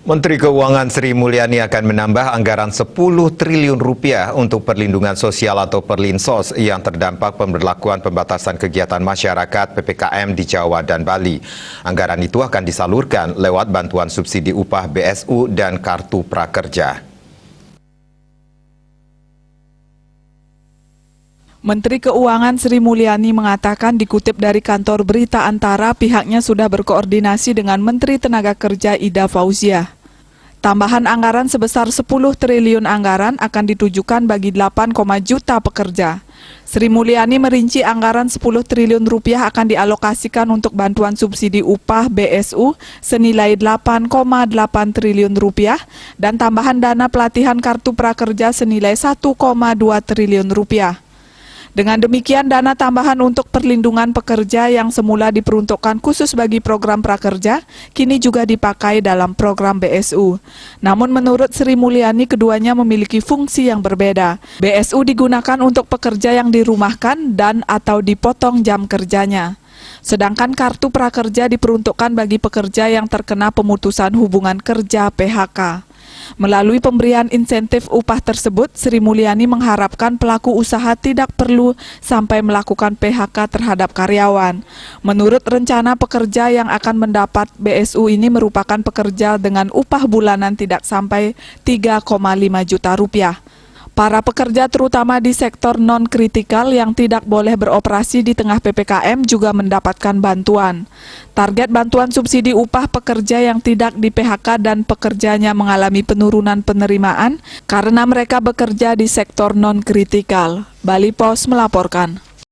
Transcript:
Menteri Keuangan Sri Mulyani akan menambah anggaran 10 triliun rupiah untuk perlindungan sosial atau Perlinsos yang terdampak pemberlakuan pembatasan kegiatan masyarakat PPKM di Jawa dan Bali. Anggaran itu akan disalurkan lewat bantuan subsidi upah BSU dan Kartu Prakerja. Menteri Keuangan Sri Mulyani mengatakan dikutip dari kantor berita Antara, pihaknya sudah berkoordinasi dengan Menteri Tenaga Kerja Ida Fauziah. Tambahan anggaran sebesar 10 triliun anggaran akan ditujukan bagi 8, juta pekerja. Sri Mulyani merinci anggaran 10 triliun rupiah akan dialokasikan untuk bantuan subsidi upah BSU senilai 8,8 triliun rupiah dan tambahan dana pelatihan Kartu Prakerja senilai 1,2 triliun rupiah. Dengan demikian, dana tambahan untuk perlindungan pekerja yang semula diperuntukkan khusus bagi program prakerja, kini juga dipakai dalam program BSU. Namun menurut Sri Mulyani, keduanya memiliki fungsi yang berbeda. BSU digunakan untuk pekerja yang dirumahkan dan atau dipotong jam kerjanya. Sedangkan Kartu Prakerja diperuntukkan bagi pekerja yang terkena pemutusan hubungan kerja PHK. Melalui pemberian insentif upah tersebut, Sri Mulyani mengharapkan pelaku usaha tidak perlu sampai melakukan PHK terhadap karyawan. Menurut rencana, pekerja yang akan mendapat BSU ini merupakan pekerja dengan upah bulanan tidak sampai 3,5 juta rupiah. Para pekerja terutama di sektor non-kritikal yang tidak boleh beroperasi di tengah PPKM juga mendapatkan bantuan. Target bantuan subsidi upah pekerja yang tidak di PHK dan pekerjanya mengalami penurunan penerimaan karena mereka bekerja di sektor non-kritikal. Bali Pos melaporkan.